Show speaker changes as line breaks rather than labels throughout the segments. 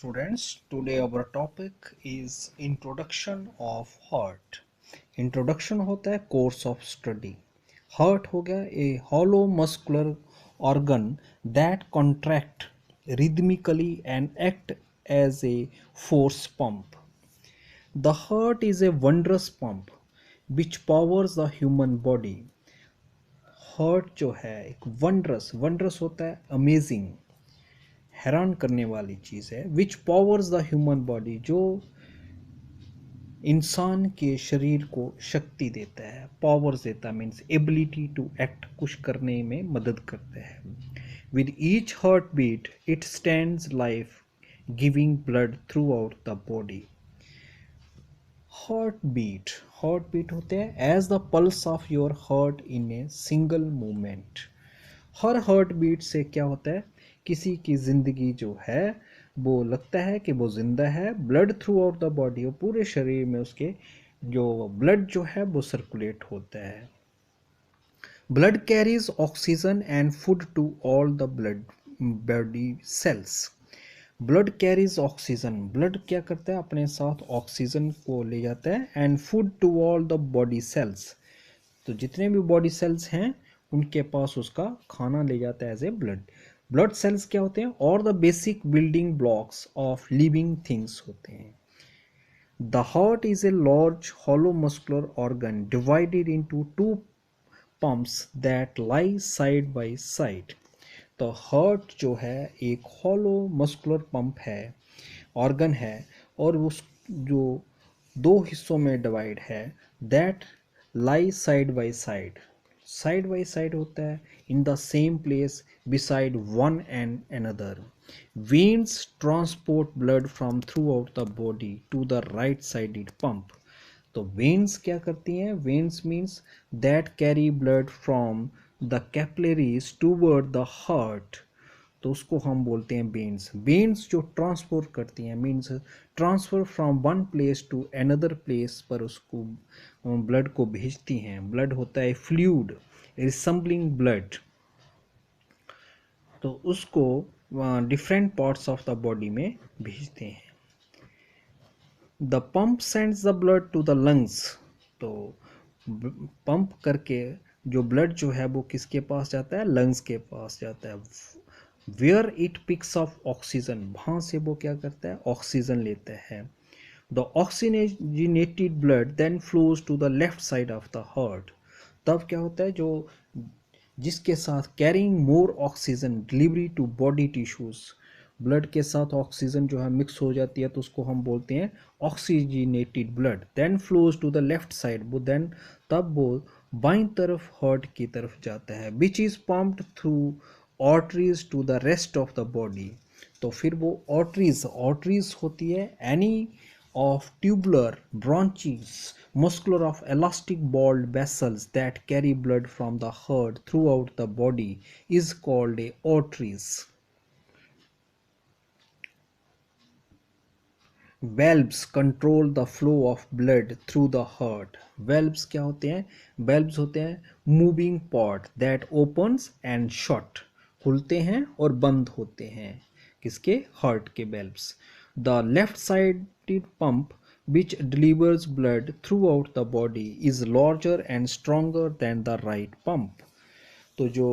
students. Today our topic is introduction of heart. Introduction होता है course of study. Heart हो गया a hollow muscular organ that contract rhythmically and act as a force pump. The heart is a wondrous pump which powers the human body. Heart जो है एक wondrous होता है amazing, हैरान करने वाली चीज़ है विच पावर्स द ह्यूमन बॉडी, जो इंसान के शरीर को शक्ति देता है, पावर्स देता है मीन्स एबिलिटी टू एक्ट, कुछ करने में मदद करता है. With each heart beat it stands life giving blood throughout the body. Heart beat होते हैं as the pulse of your heart in a single movement. हर हार्ट बीट से क्या होता है, किसी की ज़िंदगी जो है वो लगता है कि वो ज़िंदा है. Blood throughout the body, और पूरे शरीर में उसके जो ब्लड जो है वो सर्कुलेट होता है. Blood carries oxygen and food to all the blood body cells. Blood carries oxygen, blood क्या करता है अपने साथ ऑक्सीजन को ले जाता है, and food to all the body cells, तो जितने भी बॉडी सेल्स हैं उनके पास उसका खाना ले जाता है as a blood. Blood cells क्या होते हैं, और the basic building blocks of living things होते हैं. The heart is a large hollow muscular organ divided into two pumps that lie side by side. तो हार्ट जो है एक हॉलो मस्कुलर पंप है, ऑर्गन है, और उस जो दो हिस्सों में डिवाइड है, that lie side by side होता है in the same place beside one and another. Veins transport blood from throughout the body to the right sided pump. तो veins क्या करती हैं, veins means that carry blood from the capillaries toward the heart, तो उसको हम बोलते हैं veins. Veins जो ट्रांसपोर्ट करती हैं means transfer from one place to another place पर उसको ब्लड को भेजती हैं. ब्लड होता है फ्लूइड रिसम्बलिंग ब्लड, तो उसको different parts of the body में भेजते हैं. The pump sends the blood to the lungs, तो पंप करके जो ब्लड जो है वो किसके पास जाता है, लंग्स के पास जाता है. Where it picks off oxygen, वहाँ से वो क्या करता है, ऑक्सीजन लेता है. The oxygenated blood then flows to the left side of the heart. तब क्या होता है, जो जिसके साथ carrying more oxygen delivery to body tissues, blood के साथ ऑक्सीजन जो है मिक्स हो जाती है तो उसको हम बोलते हैं oxygenated blood. Then flows to the left side, वो देन तब वो बाईं तरफ हार्ट की तरफ जाता है, which is pumped through arteries to the rest of the body. तो फिर वो आर्टरीज होती है any of tubular branches muscular of elastic balled vessels that carry blood from the heart throughout the body is called a arteries. Valves control the flow of blood through the heart. Valves क्या होते हैं, valves होते हैं moving part that opens and shut, खुलते हैं और बंद होते हैं, किसके, हार्ट के valves. The left-sided pump which delivers blood throughout the body is larger and stronger than the right pump. तो जो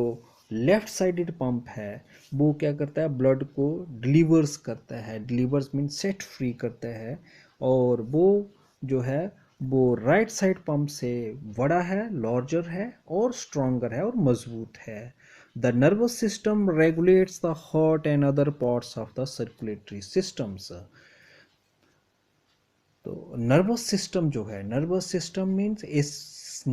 लेफ्ट साइडेड पंप है वो क्या करता है, ब्लड को डिलीवर्स करता है, डिलीवर्स मीन सेट फ्री करता है, और वो जो है वो राइट साइड पंप से बड़ा है, लार्जर है और स्ट्रॉन्गर है और मजबूत है. The nervous system regulates the heart and other parts of the circulatory systems. तो नर्वस सिस्टम जो है, nervous system means a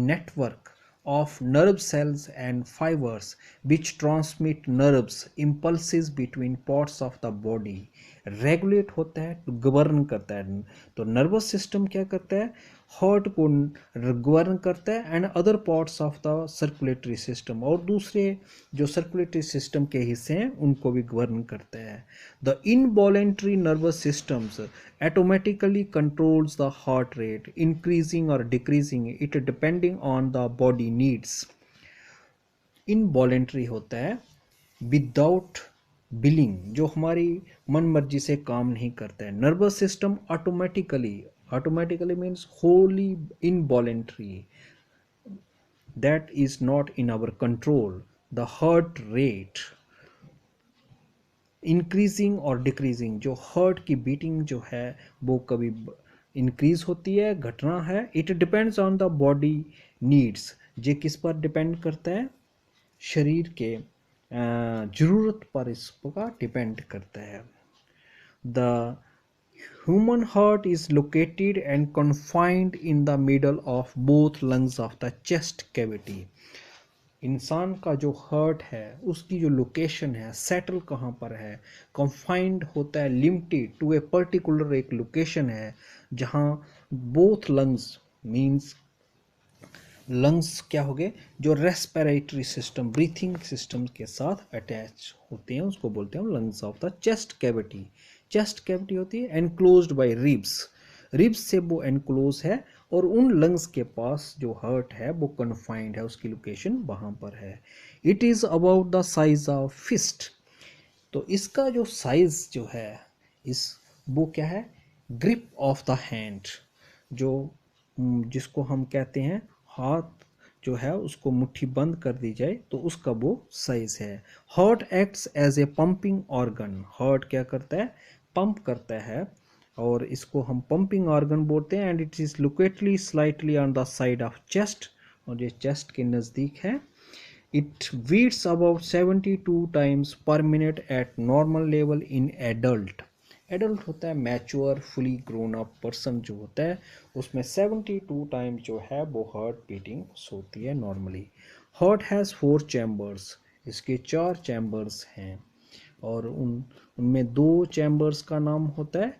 network of nerve cells and fibers which transmit nerves impulses between parts of the body. Regulate होता है, govern करता है. तो nervous system क्या करता है, हार्ट को गवर्न करता है and other parts of the circulatory system, और दूसरे जो सर्कुलेटरी सिस्टम के हिस्से हैं उनको भी गवर्न करता है. The involuntary nervous systems automatically controls the heart rate, increasing or decreasing it depending on the body needs. Involuntary होता है विदाउट बिलिंग, जो हमारी मन मर्जी से काम नहीं करता है। Nervous system automatically, automatically means Holi involuntary, that is not in our control. The heart rate increasing और डिक्रीजिंग, जो हार्ट की बीटिंग जो है वो कभी इंक्रीज होती है, घटना है। It depends on the body needs, ये किस पर डिपेंड करता है, शरीर के ज़रूरत पर इसका डिपेंड करता है। The human heart is located and confined in the middle of both lungs of the chest cavity. इंसान का जो हार्ट है उसकी जो लोकेशन है, सेटल कहाँ पर है, कंफाइंड होता है, लिमिटेड टू ए पर्टिकुलर एक लोकेशन है जहाँ बोथ लंग्स मीन्स लंग्स क्या हो गए, जो रेस्पिरेटरी सिस्टम ब्रीथिंग सिस्टम के साथ अटैच होते हैं, उसको बोलते हैं lungs of the chest cavity. Chest cavity होती है एनक्लोज्ड बाय रिब्स, रिब्स से वो एनक्लोज है, और उन लंग्स के पास जो हार्ट है वो कन्फाइंड है, उसकी लोकेशन वहाँ पर है। It is about the size of fist, तो इसका जो साइज जो है इस वो क्या है, ग्रिप ऑफ द हैंड, जो जिसको हम कहते हैं हाथ जो है उसको मुट्ठी बंद कर दी जाए तो उसका वो साइज है। Heart acts as a pumping organ, heart क्या करता है, पंप करता है, और इसको हम पंपिंग ऑर्गन बोलते हैं। And it is located slightly on the side of chest, और ये चेस्ट के नज़दीक है। It beats about 72 times per minute at normal level in adult. Adult होता है mature fully grown up person जो होता है, उसमें 72 टाइम्स जो है वो हार्ट बीटिंग होती है नॉर्मली। हार्ट हैज़ 4 चैम्बर्स, इसके 4 चैम्बर्स हैं, और उनमें 2 चैम्बर्स का नाम होता है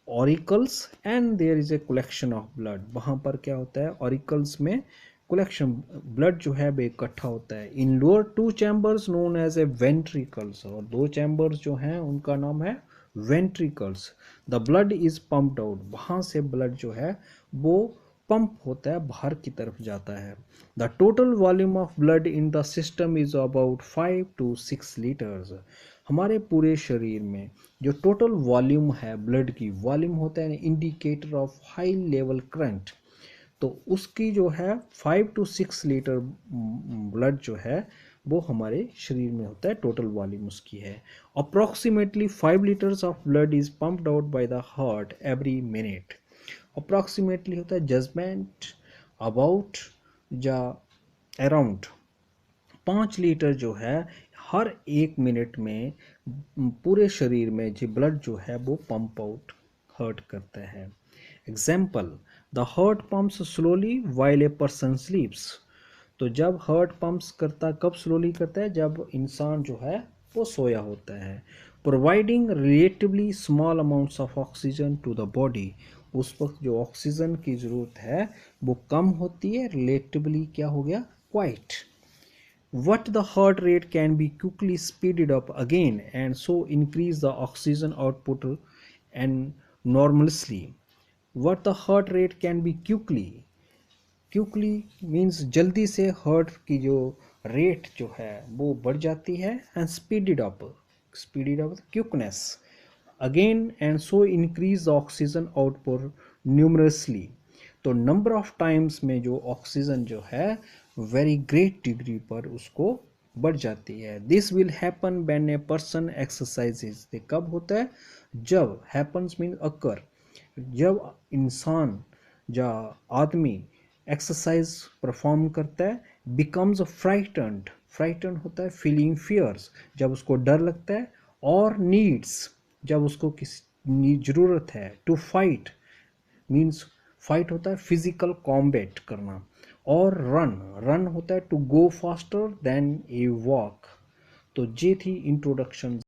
auricles and there is a collection of blood. वहाँ पर क्या होता है, ऑरिकल्स में कलेक्शन ब्लड जो है वो इकट्ठा होता है। In lower 2 chambers known as a ventricles, और 2 चैम्बर्स जो हैं उनका नाम है ventricles. The blood is pumped out, वहाँ से ब्लड जो है वो पंप होता है, बाहर की तरफ जाता है। The total volume of blood in the system is about 5 to 6 litres. हमारे पूरे शरीर में जो टोटल वॉल्यूम है ब्लड की, वॉल्यूम होता है indicator of high level current, तो उसकी जो है 5 to 6 लीटर ब्लड जो है वो हमारे शरीर में होता है, टोटल वॉल्यूम उसकी है। Approximately 5 litres of blood is pumped out by the heart every minute. Approximately होता है जजमेंट, अबाउट या अराउंड 5 लीटर जो है हर 1 मिनट में पूरे शरीर में जो ब्लड जो है वो पंप आउट हार्ट करता है। Example, the heart pumps slowly while a person स्लीप्स। तो जब हार्ट पम्प्स करता, कब स्लोली करता है, जब इंसान जो है वो सोया होता है। Providing relatively small amounts of oxygen to the body, उस वक्त जो ऑक्सीजन की ज़रूरत है वो कम होती है, रिलेटिवली क्या हो गया, quite. What the heart rate can be quickly speeded up again and so increase the oxygen output and normally. What the heart rate can be quickly means जल्दी से हार्ट की जो रेट जो है वो बढ़ जाती है, and speeded up quickness again and so increase the oxygen output numerously। तो नंबर ऑफ टाइम्स में जो ऑक्सीजन जो है वेरी ग्रेट डिग्री पर उसको बढ़ जाती है। This will happen when a person exercises, ये कब होता है, जब हैपन्स मीन अकर, जब इंसान या आदमी एक्सरसाइज परफॉर्म करता है। बिकम्स फ्राइटन्ड, फ्राइटन होता है फीलिंग फियर्स, जब उसको डर लगता है, और नीड्स, जब उसको किसी ज़रूरत है, टू फाइट मीन्स फाइट होता है फिजिकल कॉम्बैट करना, और रन, रन होता है to go faster than a walk. तो ये थी इंट्रोडक्शन